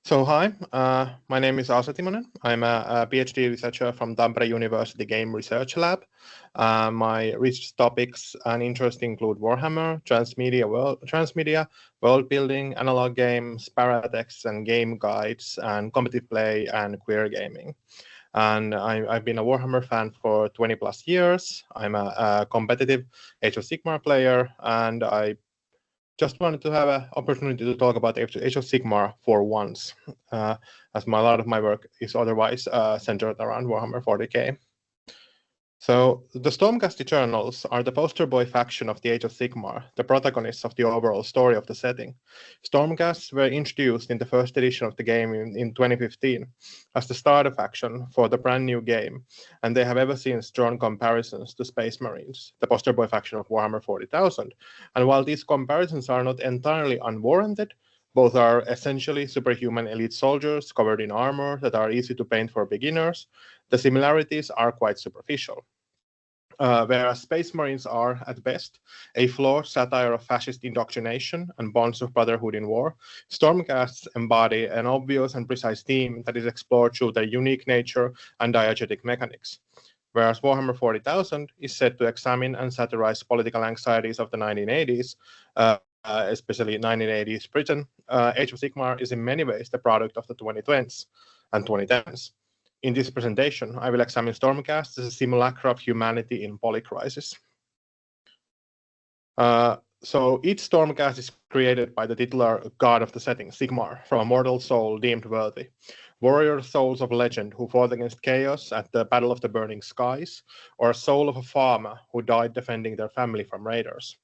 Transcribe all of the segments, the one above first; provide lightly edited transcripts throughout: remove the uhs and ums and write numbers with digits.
Hi, my name is Aasa Timonen. I'm a PhD researcher from Tampere University Game Research Lab. My research topics and interests include Warhammer, transmedia, world building, analog games, paratexts and game guides, and competitive play and queer gaming. And I've been a Warhammer fan for 20 plus years. I'm a competitive Age of Sigmar player, and I just wanted to have an opportunity to talk about Age of Sigmar for once, as a lot of my work is otherwise centered around Warhammer 40k. So the Stormcast Eternals are the poster boy faction of the Age of Sigmar, the protagonists of the overall story of the setting. Stormcasts were introduced in the first edition of the game in 2015 as the starter faction for the brand new game, and they have ever since drawn comparisons to Space Marines, the poster boy faction of Warhammer 40,000. And while these comparisons are not entirely unwarranted, both are essentially superhuman elite soldiers covered in armor that are easy to paint for beginners. The similarities are quite superficial. Whereas Space Marines are, at best, a flawed satire of fascist indoctrination and bonds of brotherhood in war, Stormcasts embody an obvious and precise theme that is explored through their unique nature and diegetic mechanics. Whereas Warhammer 40,000 is set to examine and satirize political anxieties of the 1980s, especially 1980s Britain, Age of Sigmar is in many ways the product of the 2020s and 2010s. In this presentation, I will examine Stormcast as a simulacra of humanity in Polycrisis. So each Stormcast is created by the titular god of the setting, Sigmar, from a mortal soul deemed worthy. Warrior souls of legend who fought against chaos at the Battle of the Burning Skies, or a soul of a farmer who died defending their family from raiders.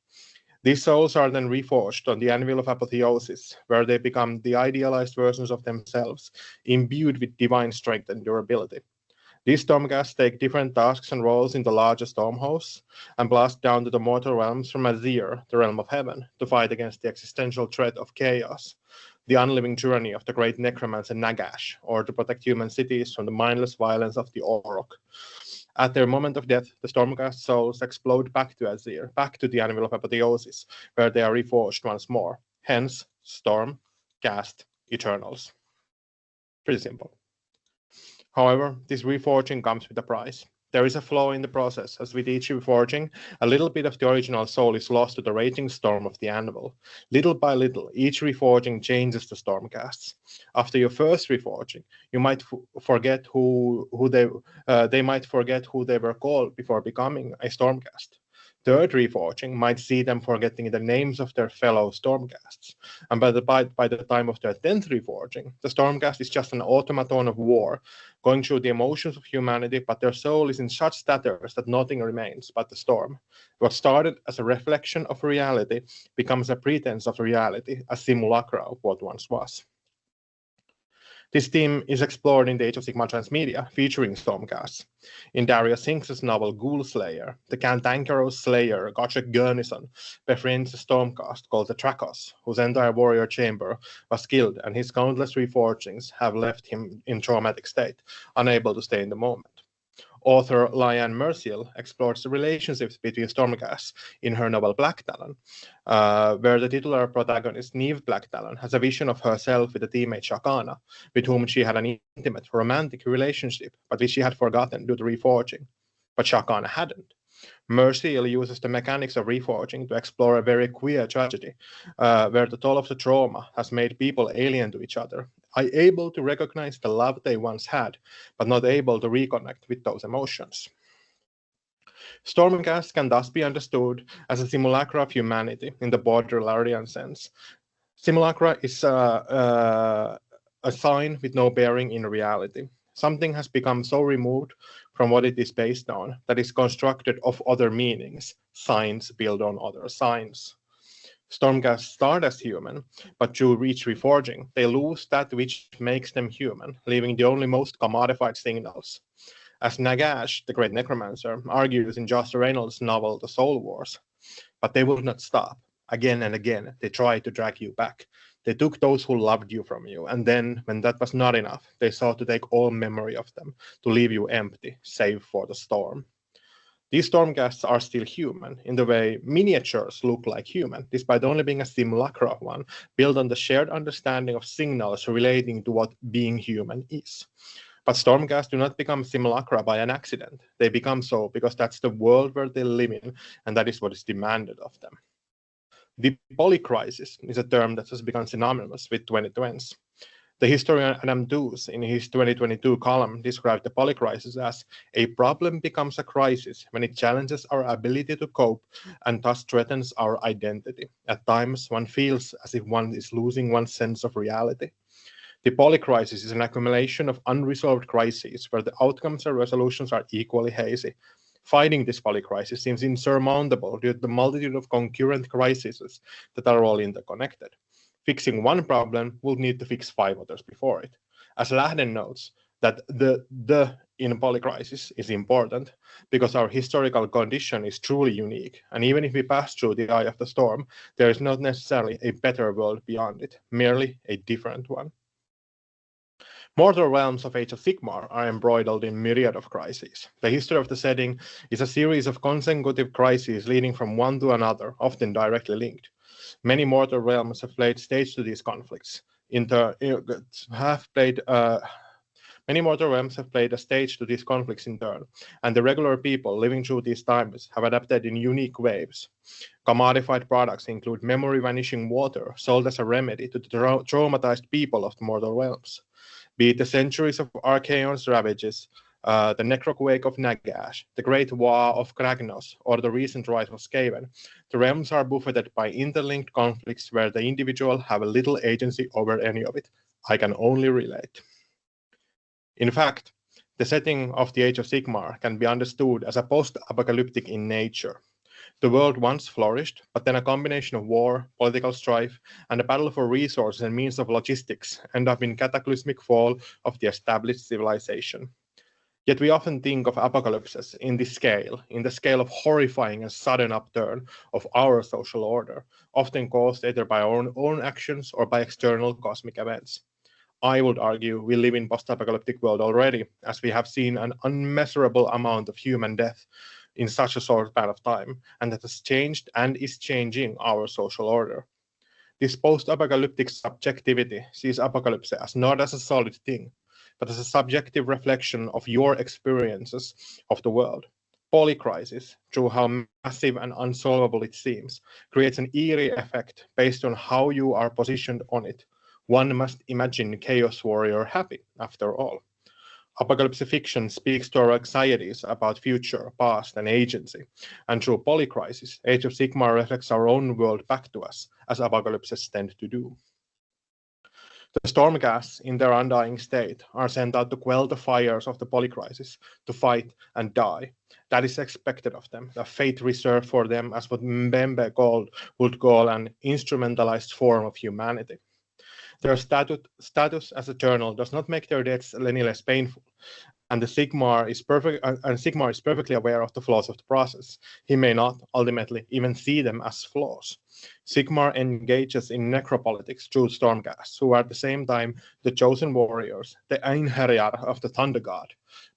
These souls are then reforged on the anvil of apotheosis, where they become the idealized versions of themselves, imbued with divine strength and durability. These Stormcasts take different tasks and roles in the larger storm hosts and blast down to the mortal realms from Azir, the realm of heaven, to fight against the existential threat of chaos, the unliving tyranny of the great necromancer Nagash, or to protect human cities from the mindless violence of the Orok. At their moment of death, the Stormcast souls explode back to Azir, back to the anvil of apotheosis, where they are reforged once more. Hence, Stormcast Eternals. Pretty simple. However, this reforging comes with a price. There is a flaw in the process, as with each reforging, a little bit of the original soul is lost to the raging storm of the anvil. Little by little, each reforging changes the Stormcasts. After your first reforging, you might forget they might forget who they were called before becoming a Stormcast. Third reforging might see them forgetting the names of their fellow Stormcasts. And by the time of their 10th reforging, the Stormcast is just an automaton of war, going through the emotions of humanity, but their soul is in such tatters that nothing remains but the storm. What started as a reflection of reality becomes a pretense of reality, a simulacra of what once was. This theme is explored in the Age of Sigmar transmedia, featuring Stormcasts. In Darius Hinks's novel Ghoul Slayer, the cantankerous slayer Gotrek Gurnison befriends a Stormcast called the Trakos, whose entire warrior chamber was killed, and his countless reforgings have left him in traumatic state, unable to stay in the moment. Author Lyanne Merciel explores the relationships between Stormcasts in her novel Black Talon, where the titular protagonist Neve Blacktalon has a vision of herself with a teammate Shakana, with whom she had an intimate romantic relationship, but which she had forgotten due to reforging. But Shakana hadn't. Merciel uses the mechanics of reforging to explore a very queer tragedy, where the toll of the trauma has made people alien to each other, able to recognize the love they once had, but not able to reconnect with those emotions. Stormcast can thus be understood as a simulacra of humanity in the Baudrillarian sense. Simulacra is a sign with no bearing in reality. Something has become so removed from what it is based on that is constructed of other meanings. Signs build on other signs. Stormcasts start as human, but through each reforging, they lose that which makes them human, leaving the only most commodified signals. As Nagash, the great necromancer, argues in Josh Reynolds' novel The Soul Wars. But they would not stop. Again and again, they tried to drag you back. They took those who loved you from you, and then, when that was not enough, they sought to take all memory of them, to leave you empty, save for the storm. These Stormcasts are still human, in the way miniatures look like human, despite only being a simulacra of one, built on the shared understanding of signals relating to what being human is. But Stormcasts do not become simulacra by an accident. They become so because that's the world where they live in, and that is what is demanded of them. The Polycrisis is a term that has become synonymous with 2020s. The historian Adam Tooze, in his 2022 column, described the Polycrisis as a problem becomes a crisis when it challenges our ability to cope and thus threatens our identity. At times, one feels as if one is losing one's sense of reality. The Polycrisis is an accumulation of unresolved crises where the outcomes and resolutions are equally hazy. Fighting this polycrisis seems insurmountable due to the multitude of concurrent crises that are all interconnected. Fixing one problem will need to fix 5 others before it. As Lahden notes, that the in polycrisis is important because our historical condition is truly unique, and even if we pass through the eye of the storm, there is not necessarily a better world beyond it, merely a different one. Mortal realms of Age of Sigmar are embroidered in myriad of crises. The history of the setting is a series of consecutive crises leading from one to another, often directly linked. Many mortal realms have played stage to these conflicts. Many mortal realms have played a stage to these conflicts in turn, and the regular people living through these times have adapted in unique ways. Commodified products include memory vanishing water sold as a remedy to the traumatized people of the mortal realms. Be it the centuries of Archaon's ravages, the necroquake of Nagash, the Great War of Kragnos, or the recent rise of Skaven, the realms are buffeted by interlinked conflicts where the individual have a little agency over any of it. I can only relate. In fact, the setting of the Age of Sigmar can be understood as a post-apocalyptic in nature. The world once flourished, but then a combination of war, political strife, and a battle for resources and means of logistics end up in cataclysmic fall of the established civilization. Yet we often think of apocalypses in the scale of horrifying and sudden upturn of our social order, often caused either by our own actions or by external cosmic events. I would argue we live in post-apocalyptic world already, as we have seen an unmeasurable amount of human death in such a short span of time, and that has changed and is changing our social order. This post-apocalyptic subjectivity sees apocalypse as not as a solid thing, but as a subjective reflection of your experiences of the world. Polycrisis, through how massive and unsolvable it seems, creates an eerie effect based on how you are positioned on it. One must imagine Chaos Warrior happy, after all. Apocalypse fiction speaks to our anxieties about future, past, and agency, and through Polycrisis, Age of Sigmar reflects our own world back to us, as apocalypses tend to do. The Stormcasts, in their undying state, are sent out to quell the fires of the Polycrisis, to fight and die. That is expected of them, a fate reserved for them as what Mbembe would call an instrumentalized form of humanity. Their status as eternal does not make their deaths any less painful, and Sigmar is perfectly aware of the flaws of the process. He may not, ultimately, even see them as flaws. Sigmar engages in necropolitics through Stormcasts, who are at the same time the chosen warriors, the Einherjar of the Thunder God,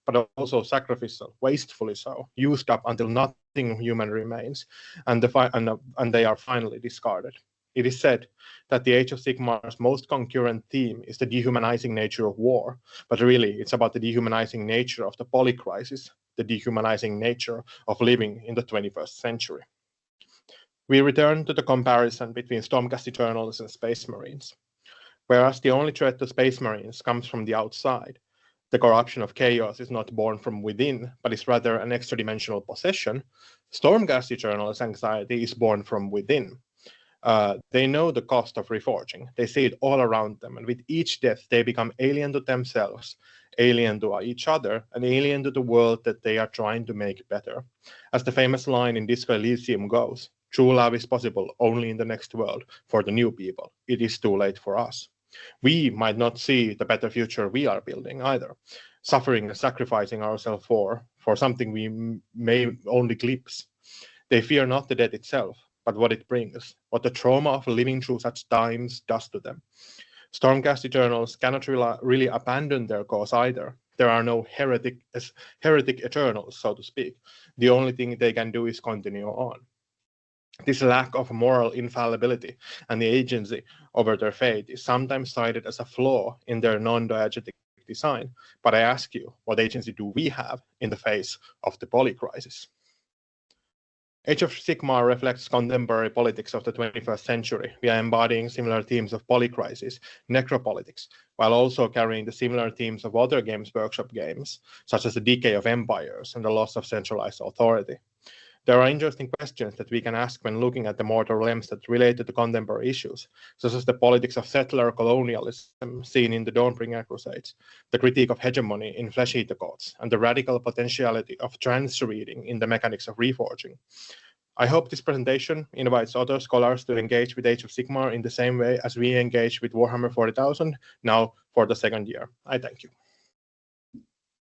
but also sacrificial, wastefully so, used up until nothing human remains, and they are finally discarded. It is said that the Age of Sigmar's most concurrent theme is the dehumanizing nature of war, but really it's about the dehumanizing nature of the Polycrisis, the dehumanizing nature of living in the 21st century. We return to the comparison between Stormcast Eternals and Space Marines. Whereas the only threat to Space Marines comes from the outside, the corruption of chaos is not born from within, but is rather an extra-dimensional possession, Stormcast Eternals' anxiety is born from within. They know the cost of reforging. They see it all around them, and with each death, they become alien to themselves, alien to each other, and alien to the world that they are trying to make better. As the famous line in Disco Elysium goes, true love is possible only in the next world for the new people. It is too late for us. We might not see the better future we are building either, suffering and sacrificing ourselves for something we may only glimpse. They fear not the death itself, but what it brings, what the trauma of living through such times does to them. Stormcast Eternals cannot really abandon their cause either. There are no heretic Eternals, so to speak. The only thing they can do is continue on. This lack of moral infallibility and the agency over their fate is sometimes cited as a flaw in their non-diegetic design, but I ask you, what agency do we have in the face of the Polycrisis? Age of Sigmar reflects contemporary politics of the 21st century via embodying similar themes of polycrisis, necropolitics, while also carrying the similar themes of other Games Workshop games, such as the decay of empires and the loss of centralized authority. There are interesting questions that we can ask when looking at the mortal realms that relate to the contemporary issues, such as the politics of settler colonialism seen in the Dawnbringer Crusades, the critique of hegemony in Flesh Eater Gods, and the radical potentiality of trans-reading in the mechanics of reforging. I hope this presentation invites other scholars to engage with Age of Sigmar in the same way as we engage with Warhammer 40,000 now for the second year. I thank you.